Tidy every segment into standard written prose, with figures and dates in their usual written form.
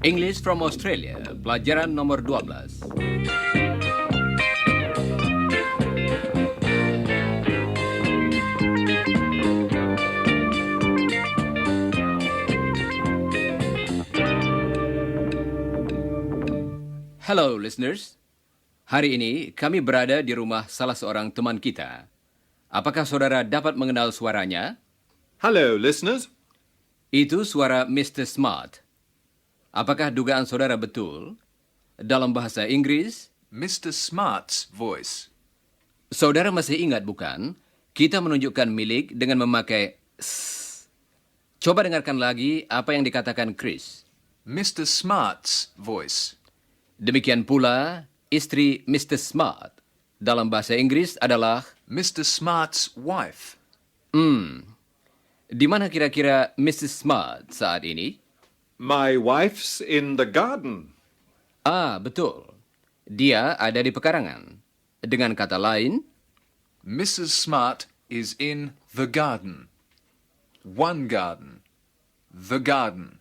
English from Australia, pelajaran nomor 12. Hello listeners. Hari ini kami berada di rumah salah seorang teman kita. Apakah saudara dapat mengenal suaranya? Hello, listeners. Itu suara Mr. Smart. Apakah dugaan saudara betul? Dalam bahasa Inggris, Mr. Smart's voice. saudara masih ingat bukan? Kita menunjukkan milik dengan memakai s. Coba dengarkan lagi apa yang dikatakan Chris. Mr. Smart's voice. Demikian pula, istri Mr. Smart dalam bahasa Inggris adalah Mr. Smart's wife. di mana kira-kira Mrs. Smart saat ini? My wife's in the garden. Betul. Dia ada di pekarangan. Dengan kata lain, Mrs. Smart is in the garden. One garden. The garden.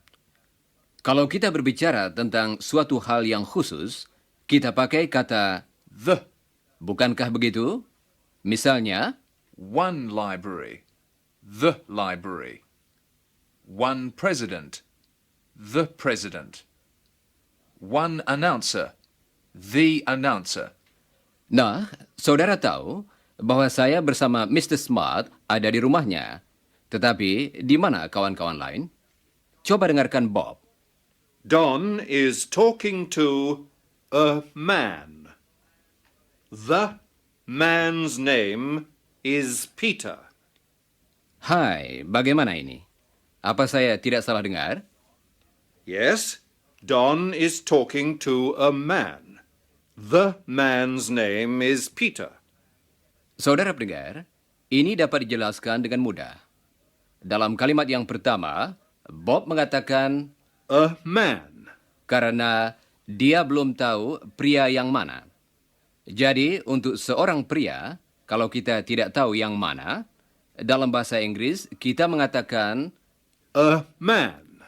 kalau kita berbicara tentang suatu hal yang khusus, kita pakai kata The. bukankah begitu? Misalnya, One library. The library. One president. The president. One announcer. The announcer. nah, saudara tahu bahwa saya bersama Mr. Smart ada di rumahnya. Tetapi, di mana kawan-kawan lain? Coba dengarkan Bob. Don is talking to a man. The man's name is Peter. Hai, bagaimana ini? Apa saya tidak salah dengar? Yes, Don is talking to a man. The man's name is Peter. Saudara pendengar, ini dapat dijelaskan dengan mudah. Dalam kalimat yang pertama, Bob mengatakan A man. karena dia belum tahu pria yang mana. Jadi, untuk seorang pria, kalau kita tidak tahu yang mana, dalam bahasa Inggris kita mengatakan, A man.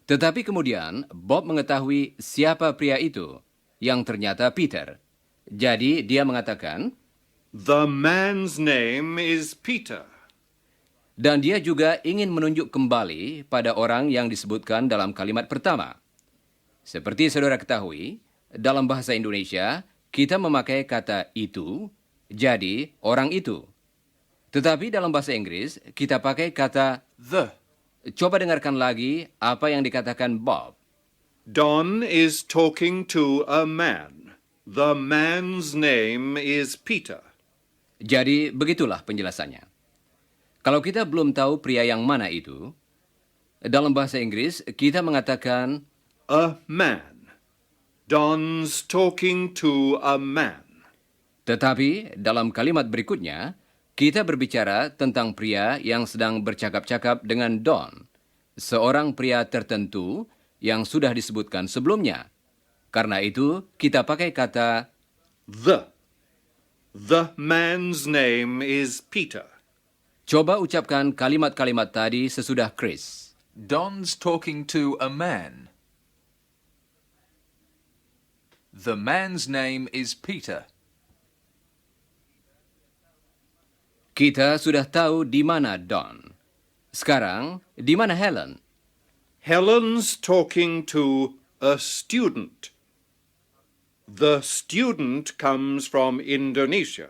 tetapi kemudian Bob mengetahui siapa pria itu, yang ternyata Peter. Jadi, dia mengatakan, The man's name is Peter. dan dia juga ingin menunjuk kembali pada orang yang disebutkan dalam kalimat pertama. Seperti saudara ketahui, dalam bahasa Indonesia, kita memakai kata itu, jadi orang itu. Tetapi dalam bahasa Inggris, kita pakai kata, The. coba dengarkan lagi apa yang dikatakan Bob. Don is talking to a man. The man's name is Peter. Jadi begitulah penjelasannya. Kalau kita belum tahu pria yang mana itu, dalam bahasa Inggris kita mengatakan, A man. Don's talking to a man. tetapi dalam kalimat berikutnya, kita berbicara tentang pria yang sedang bercakap-cakap dengan Don, seorang pria tertentu yang sudah disebutkan sebelumnya. Karena itu, kita pakai kata, The. The man's name is Peter. coba ucapkan kalimat-kalimat tadi sesudah Chris. Don's talking to a man. The man's name is Peter. Kita sudah tahu di mana Don. Sekarang, di mana Helen? Helen's talking to a student. The student comes from Indonesia.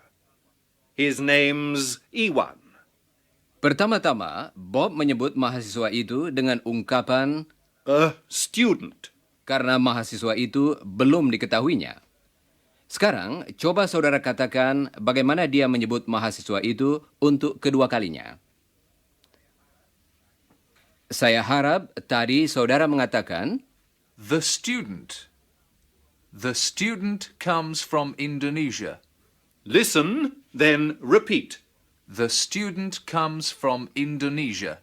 His name's Iwan. Pertama-tama, Bob menyebut mahasiswa itu dengan ungkapan A student. karena mahasiswa itu belum diketahuinya. Sekarang, coba saudara katakan bagaimana dia menyebut mahasiswa itu untuk kedua kalinya. Saya harap tadi saudara mengatakan, The student. The student comes from Indonesia. Listen, then repeat. The student comes from Indonesia.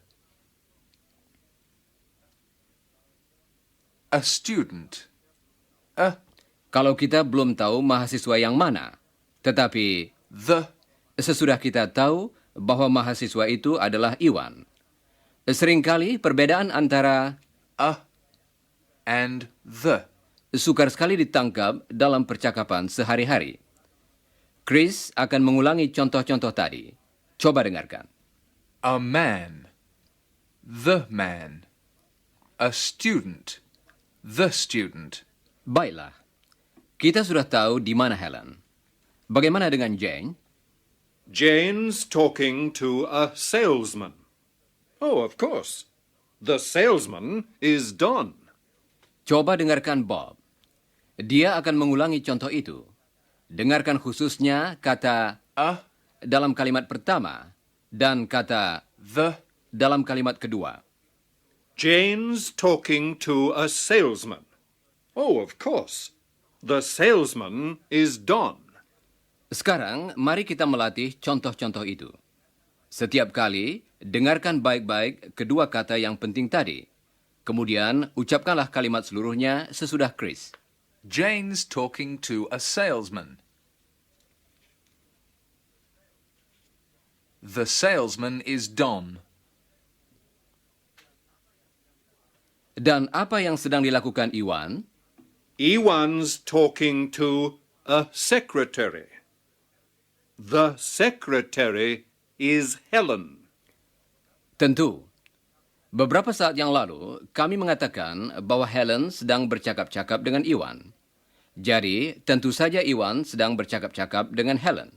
A student. kalau kita belum tahu mahasiswa yang mana, tetapi The. sesudah kita tahu bahwa mahasiswa itu adalah Iwan. Seringkali perbedaan antara and the. sukar sekali ditangkap dalam percakapan sehari-hari. Chris akan mengulangi contoh-contoh tadi. Coba dengarkan. A man. The man. A student. The student. Baiklah, kita sudah tahu di mana Helen. Bagaimana dengan Jane? Jane's talking to a salesman. Oh, of course. The salesman is Don. Coba dengarkan Bob. Dia akan mengulangi contoh itu. Dengarkan khususnya kata A. dalam kalimat pertama dan kata The. dalam kalimat kedua. Jane's talking to a salesman. Oh, of course. The salesman is Don. Sekarang, mari kita melatih contoh-contoh itu. Setiap kali, dengarkan baik-baik kedua kata yang penting tadi. Kemudian, ucapkanlah kalimat seluruhnya sesudah Chris. Jane's talking to a salesman. The salesman is Don. Dan apa yang sedang dilakukan Iwan? Iwan's talking to a secretary. The secretary is Helen. Tentu. Beberapa saat yang lalu, kami mengatakan bahwa Helen sedang bercakap-cakap dengan Iwan. Jadi, tentu saja Iwan sedang bercakap-cakap dengan Helen.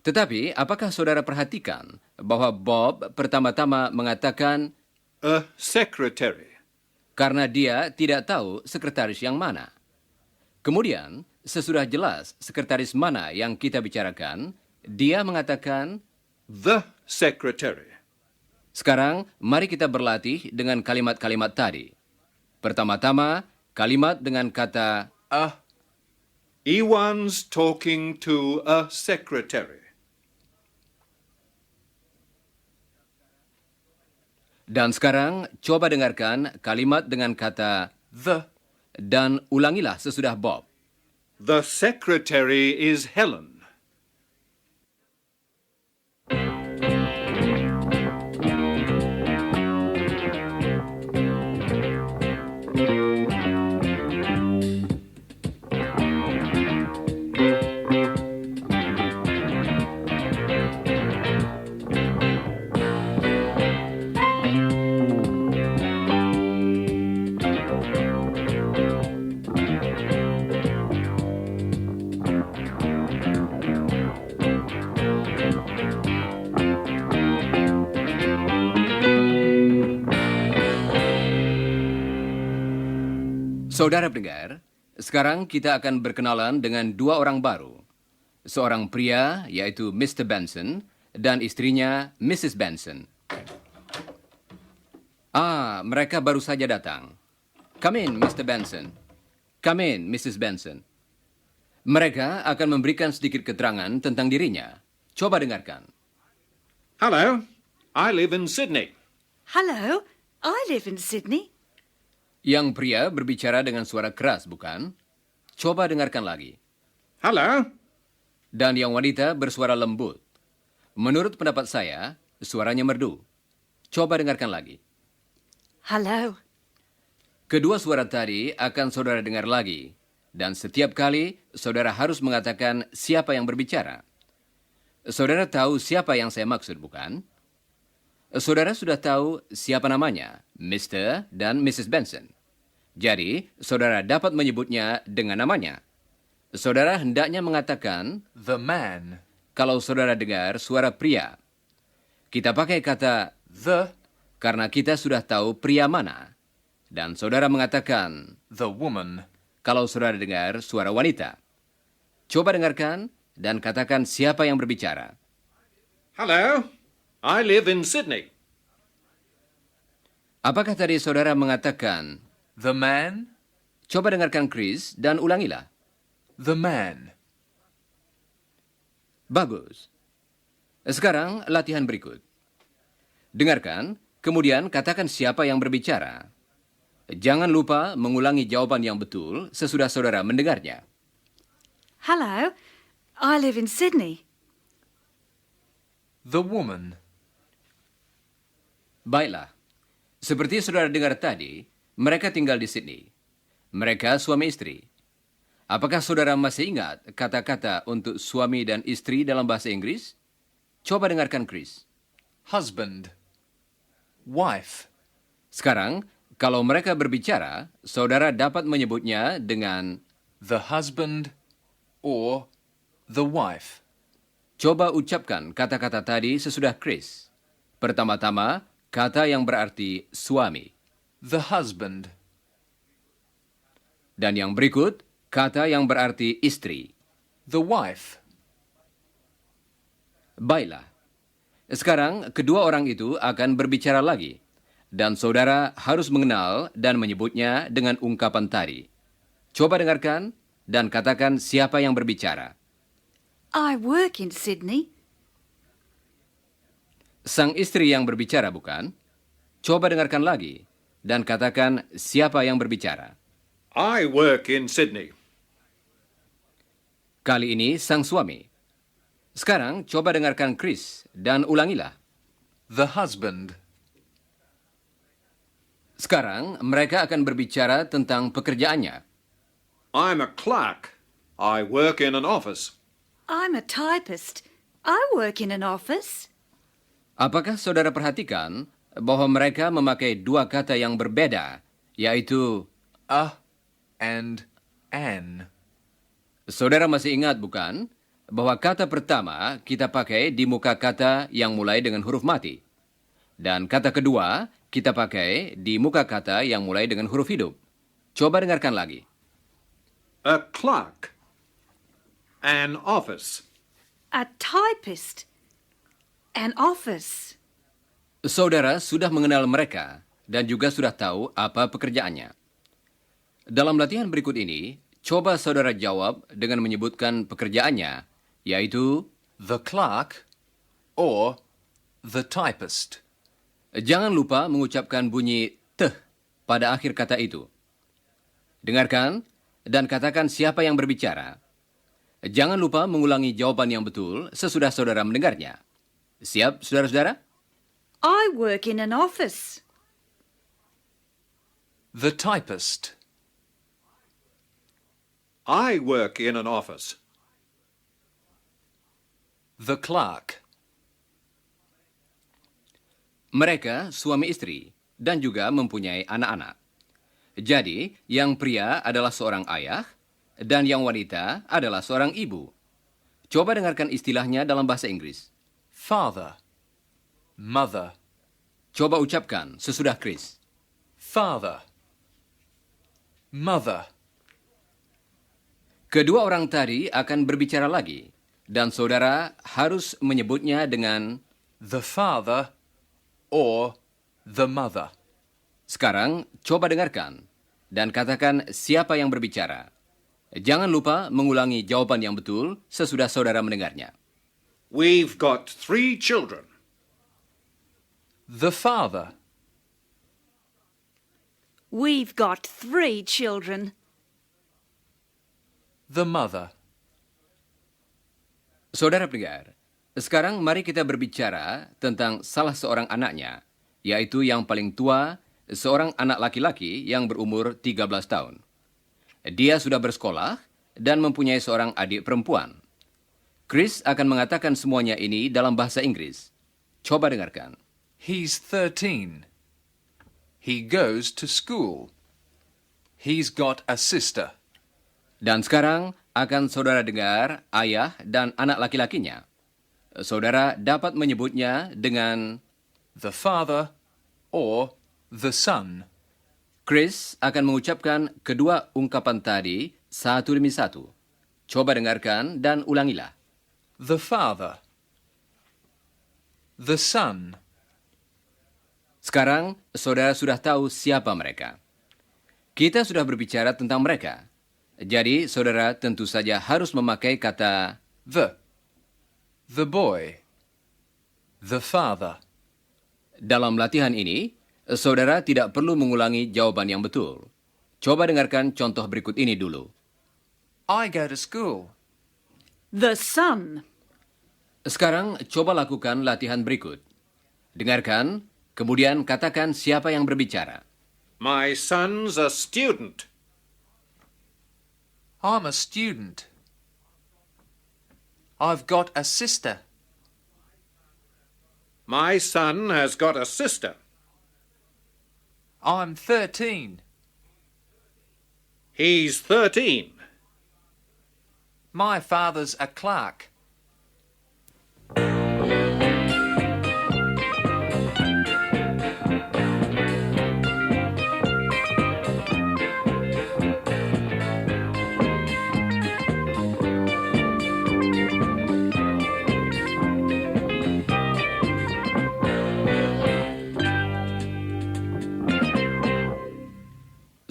Tetapi, apakah saudara perhatikan bahwa Bob pertama-tama mengatakan A secretary. karena dia tidak tahu sekretaris yang mana. Kemudian, sesudah jelas sekretaris mana yang kita bicarakan, dia mengatakan, The secretary. sekarang mari kita berlatih dengan kalimat-kalimat tadi. Pertama-tama, kalimat dengan kata A. Iwan's talking to a secretary. dan sekarang coba dengarkan kalimat dengan kata The. dan ulangilah sesudah Bob. The secretary is Helen. Saudara pendengar, sekarang kita akan berkenalan dengan dua orang baru. Seorang pria, yaitu Mr. Benson, dan istrinya Mrs. Benson. Mereka baru saja datang. Come in, Mr. Benson. Come in, Mrs. Benson. Mereka akan memberikan sedikit keterangan tentang dirinya. Coba dengarkan. Hello, I live in Sydney. Hello, I live in Sydney. Yang pria berbicara dengan suara keras, bukan? Coba dengarkan lagi. Hello, Dan yang wanita bersuara lembut. Menurut pendapat saya, suaranya merdu. Coba dengarkan lagi. Hello, Kedua suara tadi akan saudara dengar lagi. Dan setiap kali, saudara harus mengatakan siapa yang berbicara. Saudara tahu siapa yang saya maksud, bukan? Saudara sudah tahu siapa namanya, Mr. dan Mrs. Benson. Jadi, saudara dapat menyebutnya dengan namanya. Saudara hendaknya mengatakan, The man. kalau saudara dengar suara pria. Kita pakai kata The. karena kita sudah tahu pria mana. Dan saudara mengatakan, The woman. kalau saudara dengar suara wanita. Coba dengarkan dan katakan siapa yang berbicara. hello, I live in Sydney. Apakah tadi saudara mengatakan, The man. coba dengarkan Chris dan ulangilah. The man. Bagus. Sekarang latihan berikut. Dengarkan, kemudian katakan siapa yang berbicara. Jangan lupa mengulangi jawaban yang betul sesudah saudara mendengarnya. hello, I live in Sydney. The woman. Baiklah. Seperti saudara dengar tadi, Mereka tinggal di Sydney. Mereka suami istri. Apakah saudara masih ingat kata-kata untuk suami dan istri dalam bahasa Inggris? Coba dengarkan Chris. Husband. Wife. Sekarang, kalau mereka berbicara, saudara dapat menyebutnya dengan The husband or the wife. coba ucapkan kata-kata tadi sesudah Chris. Pertama-tama, kata yang berarti suami. The husband. Dan yang berikut, kata yang berarti istri. The wife. Baiklah. Sekarang, kedua orang itu akan berbicara lagi. Dan saudara harus mengenal dan menyebutnya dengan ungkapan tadi. Coba dengarkan dan katakan siapa yang berbicara. I work in Sydney. Sang istri yang berbicara, bukan? Coba dengarkan lagi dan katakan siapa yang berbicara. I work in Sydney. Kali ini sang suami. Sekarang coba dengarkan Chris dan ulangilah. The husband. Sekarang mereka akan berbicara tentang pekerjaannya. I'm a clerk. I work in an office. I'm a typist. I work in an office. Apakah saudara perhatikan bahwa mereka memakai dua kata yang berbeda, yaitu A and an. saudara masih ingat, bukan? Bahwa kata pertama kita pakai di muka kata yang mulai dengan huruf mati. Dan kata kedua kita pakai di muka kata yang mulai dengan huruf hidup. Coba dengarkan lagi. A clerk. An office. A typist. An office. Saudara sudah mengenal mereka dan juga sudah tahu apa pekerjaannya. Dalam latihan berikut ini, coba saudara jawab dengan menyebutkan pekerjaannya, yaitu The clerk or the typist. jangan lupa mengucapkan bunyi teh pada akhir kata itu. Dengarkan dan katakan siapa yang berbicara. Jangan lupa mengulangi jawaban yang betul sesudah saudara mendengarnya. Siap, saudara-saudara? I work in an office. The typist. I work in an office. The clerk. Mereka suami istri dan juga mempunyai anak-anak. Jadi, yang pria adalah seorang ayah dan yang wanita adalah seorang ibu. Coba dengarkan istilahnya dalam bahasa Inggris. Father. Mother. Coba ucapkan sesudah Chris. Father. Mother. Kedua orang tadi akan berbicara lagi dan saudara harus menyebutnya dengan The father or the mother. sekarang coba dengarkan dan katakan siapa yang berbicara. Jangan lupa mengulangi jawaban yang betul sesudah saudara mendengarnya. We've got 3 children. The father. We've got 3 children. The mother. Saudara pendengar, sekarang mari kita berbicara tentang salah seorang anaknya, yaitu yang paling tua, seorang anak laki-laki yang berumur 13 tahun. Dia sudah bersekolah dan mempunyai seorang adik perempuan. Chris akan mengatakan semuanya ini dalam bahasa Inggris. Coba dengarkan. He's 13. He goes to school. He's got a sister. Dan sekarang akan saudara dengar ayah dan anak laki-lakinya. Saudara dapat menyebutnya dengan The father or the son. Chris akan mengucapkan kedua ungkapan tadi satu demi satu. Coba dengarkan dan ulangilah. The father. The son. Sekarang saudara sudah tahu siapa mereka. Kita sudah berbicara tentang mereka. Jadi saudara tentu saja harus memakai kata The boy. The father. dalam latihan ini. Saudara tidak perlu mengulangi jawaban yang betul. Coba dengarkan contoh berikut ini dulu. I go to school. The son. Sekarang coba lakukan latihan berikut. Dengarkan, kemudian katakan siapa yang berbicara. My son's a student. I'm a student. I've got a sister. My son has got a sister. I'm 13. He's 13. My father's a clerk.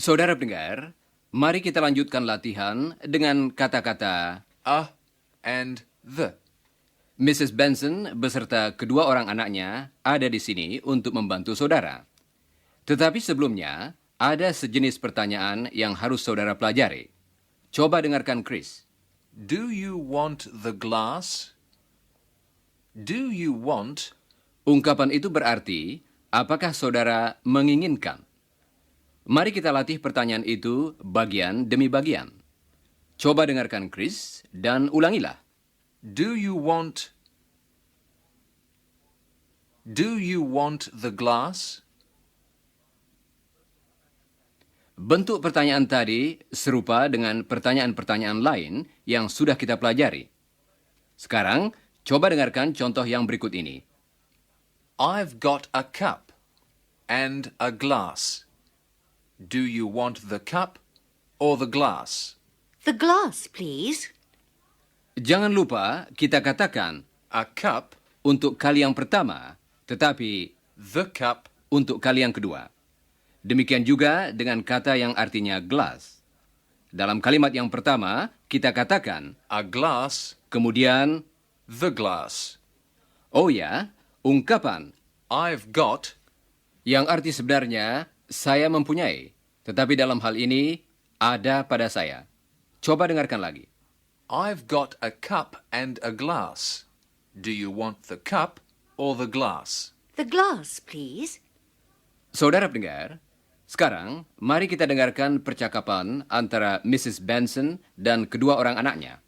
Saudara pendengar, mari kita lanjutkan latihan dengan kata-kata A and the. Mrs. Benson beserta kedua orang anaknya ada di sini untuk membantu saudara. Tetapi sebelumnya, ada sejenis pertanyaan yang harus saudara pelajari. Coba dengarkan Chris. Do you want the glass? Do you want? Ungkapan itu berarti, apakah saudara menginginkan? Mari kita latih pertanyaan itu bagian demi bagian. Coba dengarkan Chris dan ulangilah. Do you want? Do you want the glass? Bentuk pertanyaan tadi serupa dengan pertanyaan-pertanyaan lain yang sudah kita pelajari. Sekarang, coba dengarkan contoh yang berikut ini. I've got a cup and a glass. Do you want the cup or the glass? The glass, please. Jangan lupa kita katakan A cup, untuk kali yang pertama, tetapi the cup, untuk kali yang kedua. Demikian juga dengan kata yang artinya glass. Dalam kalimat yang pertama, kita katakan, a glass, kemudian, the glass. oh ya, ungkapan I've got, yang arti sebenarnya saya mempunyai, tetapi dalam hal ini ada pada saya. Coba dengarkan lagi. I've got a cup and a glass. Do you want the cup or the glass? The glass, please. Saudara pendengar, sekarang mari kita dengarkan percakapan antara Mrs. Benson dan kedua orang anaknya.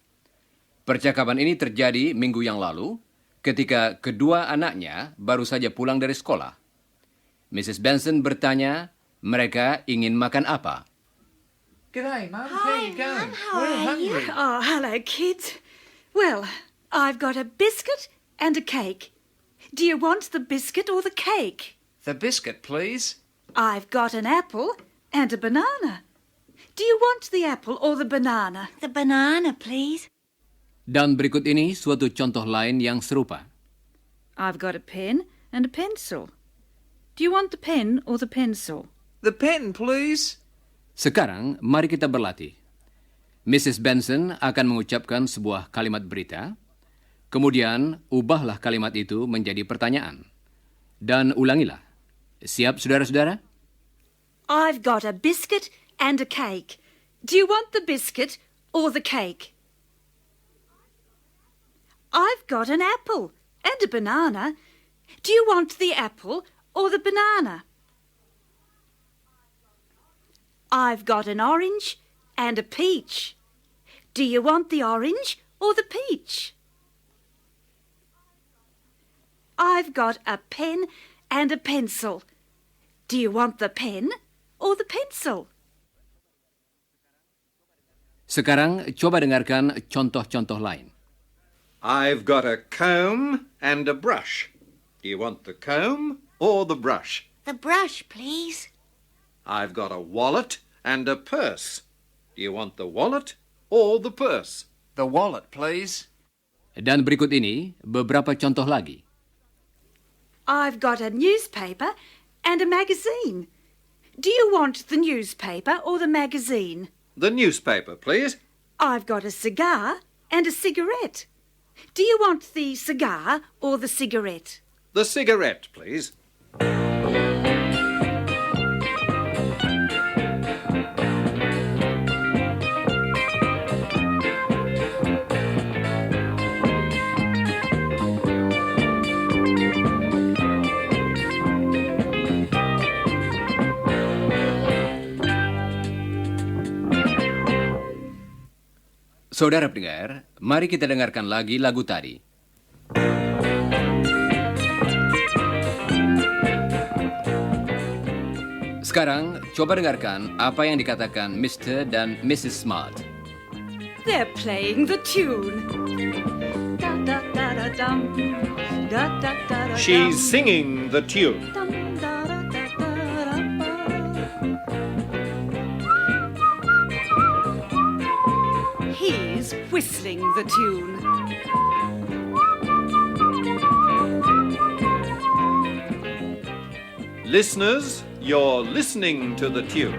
Percakapan ini terjadi minggu yang lalu ketika kedua anaknya baru saja pulang dari sekolah. Mrs. Benson bertanya, mereka ingin makan apa? G'day, Mum. How you going? How are you? Oh, hello, kids. Well, I've got a biscuit and a cake. Do you want the biscuit or the cake? The biscuit, please. I've got an apple and a banana. Do you want the apple or the banana? The banana, please. Dan berikut ini suatu contoh lain yang serupa. I've got a pen and a pencil. Do you want the pen or the pencil? The pen, please. Sekarang, mari kita berlatih. Mrs. Benson akan mengucapkan sebuah kalimat berita, kemudian ubahlah kalimat itu menjadi pertanyaan. Dan ulangilah. Siap, saudara-saudara? I've got a biscuit and a cake. Do you want the biscuit or the cake? I've got an apple and a banana. Do you want the apple or the banana? I've got an orange and a peach. Do you want the orange or the peach? I've got a pen and a pencil. Do you want the pen or the pencil? Sekarang coba dengarkan contoh-contoh lain. I've got a comb and a brush. Do you want the comb or the brush? The brush, please. I've got a wallet and a purse. Do you want the wallet or the purse? The wallet, please. Dan berikut ini beberapa contoh lagi. I've got a newspaper and a magazine. Do you want the newspaper or the magazine? The newspaper, please. I've got a cigar and a cigarette. Do you want the cigar or the cigarette? The cigarette, please. Saudara pendengar, mari kita dengarkan lagi lagu tadi. Sekarang, coba dengarkan apa yang dikatakan Mr. dan Mrs. Smart. They're playing the tune. Da da da da dum. Da da da da. She's singing the tune. Dum, da, da, da, da, da, ba. He's whistling the tune. Listeners, you're listening to the tune.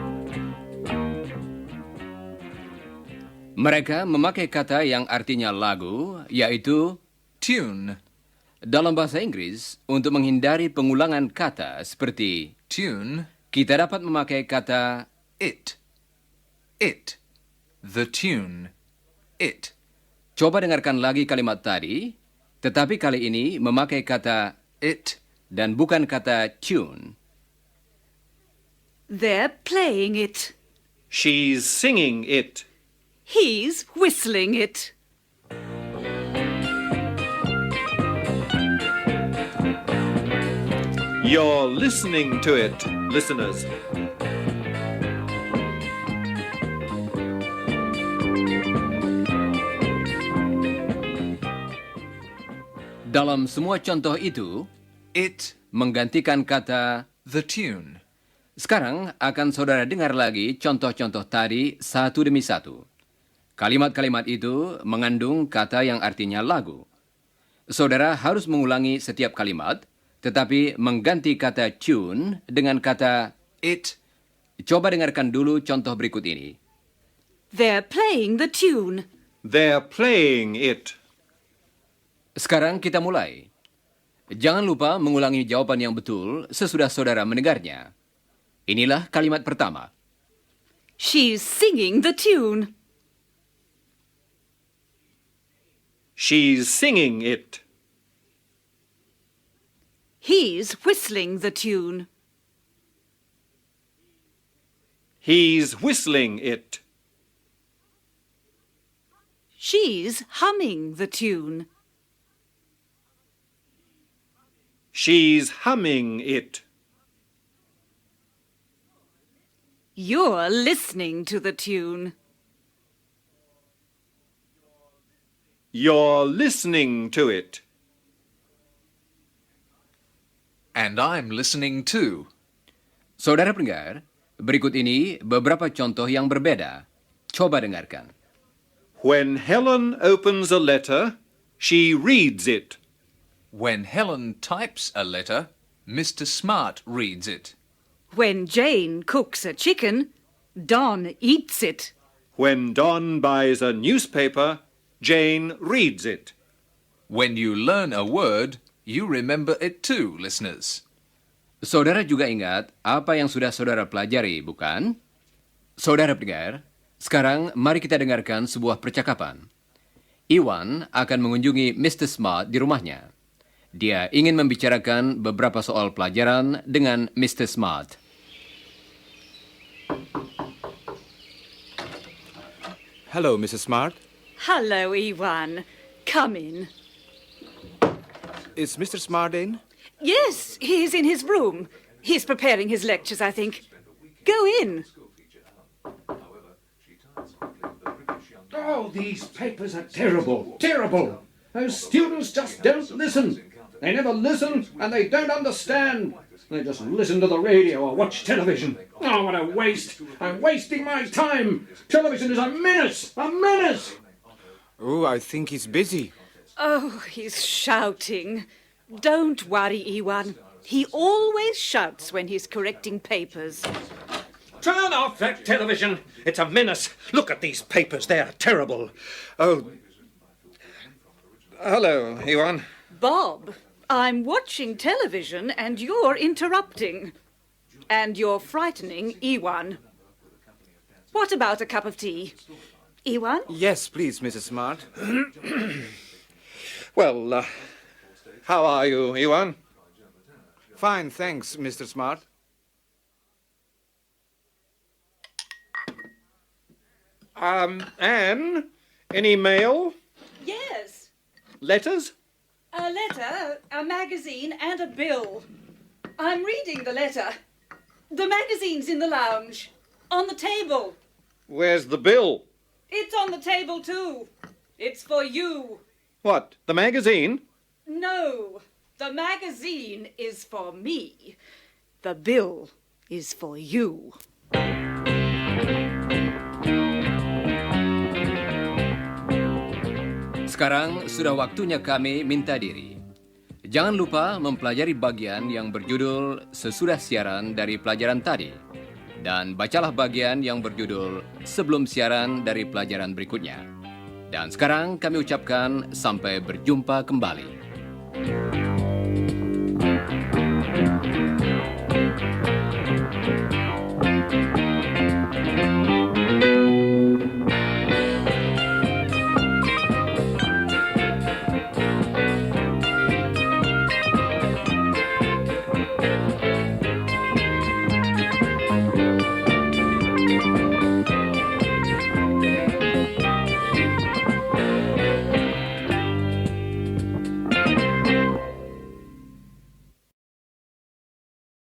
Mereka memakai kata yang artinya lagu, yaitu Tune. dalam bahasa Inggris, untuk menghindari pengulangan kata seperti Tune. kita dapat memakai kata It. It. The tune. It. coba dengarkan lagi kalimat tadi, tetapi kali ini memakai kata It. dan bukan kata tune. They're playing it. She's singing it. He's whistling it. You're listening to it, listeners. Dalam semua contoh itu, It. menggantikan kata. The tune. Sekarang akan saudara dengar lagi contoh-contoh tadi satu demi satu. Kalimat-kalimat itu mengandung kata yang artinya lagu. Saudara harus mengulangi setiap kalimat, tetapi mengganti kata tune dengan kata. It. Coba dengarkan dulu contoh berikut ini. They're playing the tune. They're playing it. Sekarang kita mulai. Jangan lupa mengulangi jawaban yang betul sesudah saudara mendengarnya. Inilah kalimat pertama. She's singing the tune. She's singing it. He's whistling the tune. He's whistling it. She's humming the tune. She's humming it. You're listening to the tune. You're listening to it. And I'm listening too. Saudara pendengar, berikut ini beberapa contoh yang berbeda. Coba dengarkan. When Helen opens a letter, she reads it. When Helen types a letter, Mr. Smart reads it. When Jane cooks a chicken, Don eats it. When Don buys a newspaper, Jane reads it. When you learn a word, you remember it too, listeners. Saudara juga ingat apa yang sudah saudara pelajari, bukan? Saudara pendengar, sekarang mari kita dengarkan sebuah percakapan. Iwan akan mengunjungi Mr. Smart di rumahnya. Dia ingin membicarakan beberapa soal pelajaran dengan Mr. Smart. Hello, Mrs. Smart. Hello, Iwan. Come in. Is Mr. Smart in? Yes, he's in his room. He's preparing his lectures, I think. Go in. Oh, these papers are terrible, terrible. Those students just don't listen. They never listen and they don't understand. They just listen to the radio or watch television. Oh, what a waste. I'm wasting my time. Television is a menace, a menace. Oh, I think he's busy. Oh, he's shouting. Don't worry, Iwan. He always shouts when he's correcting papers. Turn off that television. It's a menace. Look at these papers. They're terrible. Oh. Hello, Iwan. Bob, I'm watching television and you're interrupting. And you're frightening Iwan. What about a cup of tea? Iwan? Yes, please, Mrs. Smart. Well, how are you, Iwan? Fine, thanks, Mr. Smart. Anne, Any mail? Yes. Letters? A letter, a magazine, and a bill. I'm reading the letter. The magazine's in the lounge. On the table. Where's the bill? It's on the table, too. It's for you. What, the magazine? No, the magazine is for me. The bill is for you. Sekarang sudah waktunya kami minta diri. Jangan lupa mempelajari bagian yang berjudul sesudah siaran dari pelajaran tadi. Dan bacalah bagian yang berjudul sebelum siaran dari pelajaran berikutnya. Dan sekarang kami ucapkan sampai berjumpa kembali.